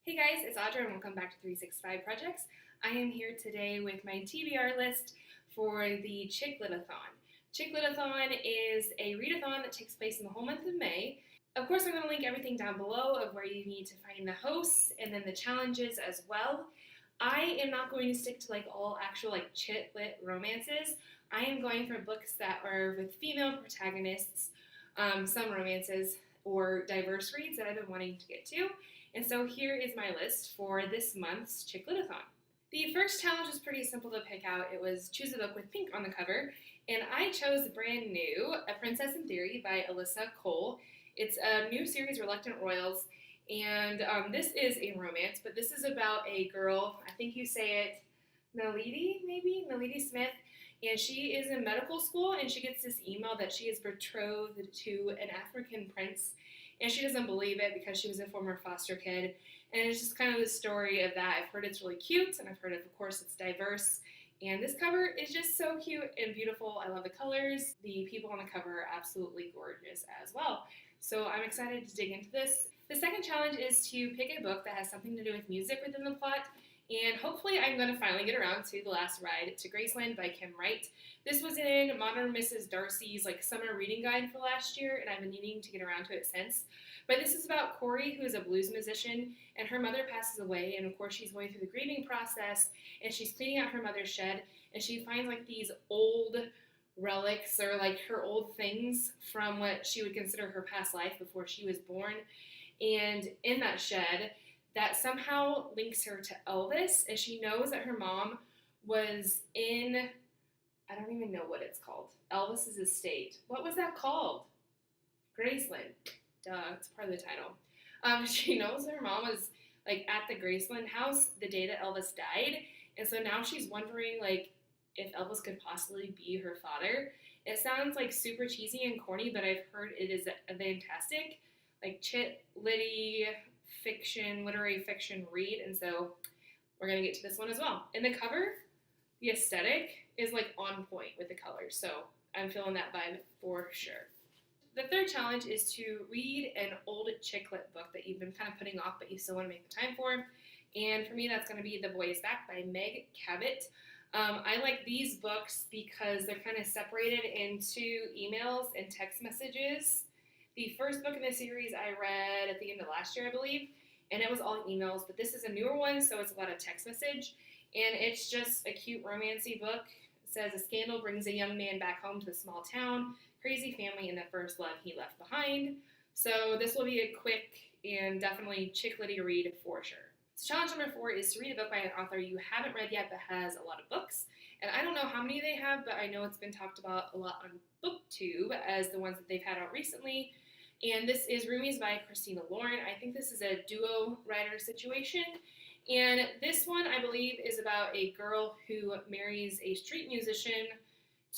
Hey guys, it's Audra and welcome back to 365 Projects. I am here today with my TBR list for the Chick-Lit-a-Thon. Chick-Lit-a-Thon is a readathon that takes place in the whole month of May. Of course, I'm going to link everything down below of where you need to find the hosts and then the challenges as well. I am not going to stick to all actual chick-lit romances. I am going for books that are with female protagonists, some romances, or diverse reads that I've been wanting to get to. And so here is my list for this month's Chick-Lit-a-Thon. The first challenge was pretty simple to pick out. It was choose a book with pink on the cover, and I chose brand new, A Princess in Theory by Alyssa Cole. It's a new series, Reluctant Royals, and this is a romance, but this is about a girl, I think you say it, Naledi Smith, and she is in medical school, and she gets this email that she is betrothed to an African prince, and she doesn't believe it because she was a former foster kid. And it's just kind of the story of that. I've heard it's really cute, and I've heard, of course, it's diverse. And this cover is just so cute and beautiful. I love the colors. The people on the cover are absolutely gorgeous as well. So I'm excited to dig into this. The second challenge is to pick a book that has something to do with music within the plot. And hopefully I'm going to finally get around to The Last Ride to Graceland by Kim Wright. This was in Modern Mrs. Darcy's summer reading guide for last year, and I've been needing to get around to it since. But this is about Corey, who is a blues musician, and her mother passes away, and of course she's going through the grieving process, and she's cleaning out her mother's shed, and she finds these old relics or her old things from what she would consider her past life before she was born. And in that shed, that somehow links her to Elvis, and she knows that her mom was in, I don't even know what it's called, Elvis's estate. What was that called? Graceland. Duh, it's part of the title. She knows her mom was at the Graceland house the day that Elvis died, and so now she's wondering if Elvis could possibly be her father. It sounds super cheesy and corny, but I've heard it is a fantastic chick-litty fiction, literary fiction read, and so we're gonna get to this one as well. In the cover, the aesthetic is on point with the colors, so I'm feeling that vibe for sure. The third challenge is to read an old chick lit book that you've been kind of putting off, but you still want to make the time for. And for me, that's going to be The Boy Is Back by Meg Cabot. I like these books because they're kind of separated into emails and text messages. The first book in the series I read at the end of last year, I believe, and it was all emails, but this is a newer one, so it's a lot of text message, and it's just a cute romancy book. It says, a scandal brings a young man back home to the small town, crazy family, and the first love he left behind. So this will be a quick and definitely chick-litty read for sure. So challenge number 4 is to read a book by an author you haven't read yet but has a lot of books. And I don't know how many they have, but I know it's been talked about a lot on BookTube as the ones that they've had out recently. And this is Roomies by Christina Lauren. I think this is a duo writer situation. And this one, I believe, is about a girl who marries a street musician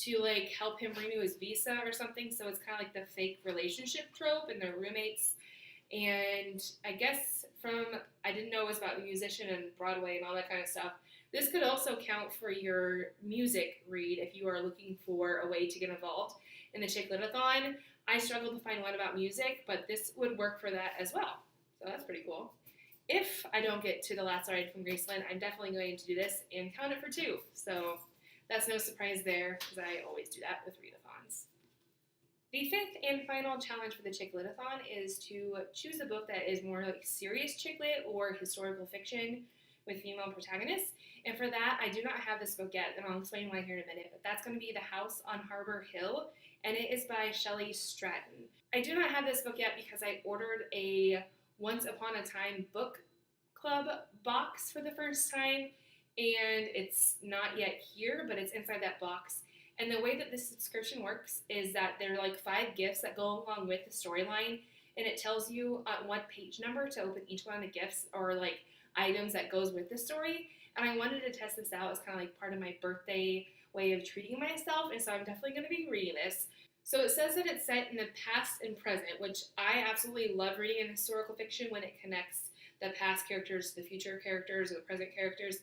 to help him renew his visa or something. So it's kind of the fake relationship trope, and they're roommates. And I guess I didn't know it was about a musician and Broadway and all that kind of stuff. This could also count for your music read if you are looking for a way to get involved in the Chick-Lit-a-Thon. I struggled to find one about music, but this would work for that as well. So that's pretty cool. If I don't get to The Last Ride from Graceland, I'm definitely going to do this and count it for 2. So that's no surprise there, because I always do that with readathons. The fifth and final challenge for the Chick-Lit-a-Thon is to choose a book that is more serious chick-lit or historical fiction with female protagonists. And for that, I do not have this book yet, and I'll explain why here in a minute, but that's going to be The House on Harbor Hill, and it is by Shelley Stratton. I do not have this book yet because I ordered a Once Upon a Time book club box for the first time, and it's not yet here, but it's inside that box. And the way that this subscription works is that there are 5 gifts that go along with the storyline, and it tells you what page number to open each one of the gifts or items that goes with the story. And I wanted to test this out as kind of part of my birthday way of treating myself, and so I'm definitely going to be reading this. So it says that it's set in the past and present, which I absolutely love reading in historical fiction when it connects the past characters to the future characters or the present characters.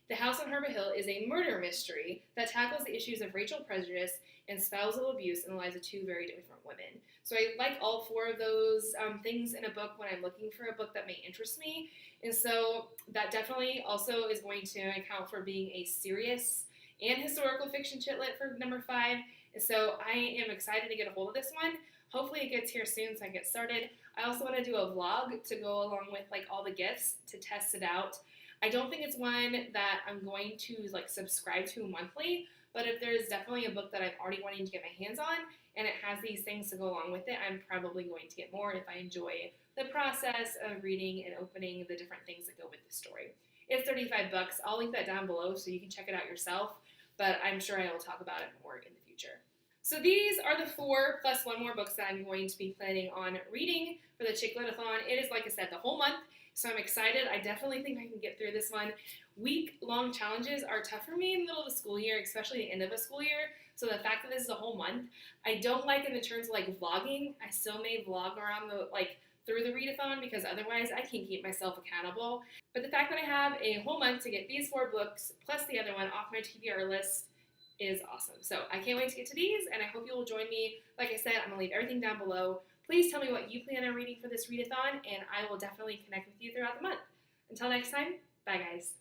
The House on Harbor Hill is a murder mystery that tackles the issues of racial prejudice and spousal abuse in the lives of two very different women. So I like all four of those things in a book when I'm looking for a book that may interest me. And so that definitely also is going to account for being a serious and historical fiction chitlet for number 5. And so I am excited to get a hold of this one. Hopefully it gets here soon so I get started. I also want to do a vlog to go along with like all the gifts to test it out. I don't think it's one that I'm going to like subscribe to monthly, but if there's definitely a book that I'm already wanting to get my hands on and it has these things to go along with it, I'm probably going to get more if I enjoy the process of reading and opening the different things that go with the story. It's $35. I'll link that down below so you can check it out yourself, but I'm sure I will talk about it more in the future. So these are the 4 plus one more books that I'm going to be planning on reading for the Chick-Lit-a-Thon. It is, like I said, the whole month. So I'm excited. I definitely think I can get through this one. Week-long challenges are tough for me in the middle of the school year, especially the end of a school year. So the fact that this is a whole month, I don't like in the terms of like vlogging. I still may vlog around through the readathon because otherwise I can't keep myself accountable. But the fact that I have a whole month to get these 4 books plus the other one off my TBR list is awesome. So I can't wait to get to these, and I hope you will join me. Like I said, I'm going to leave everything down below. Please tell me what you plan on reading for this readathon, and I will definitely connect with you throughout the month. Until next time, bye guys.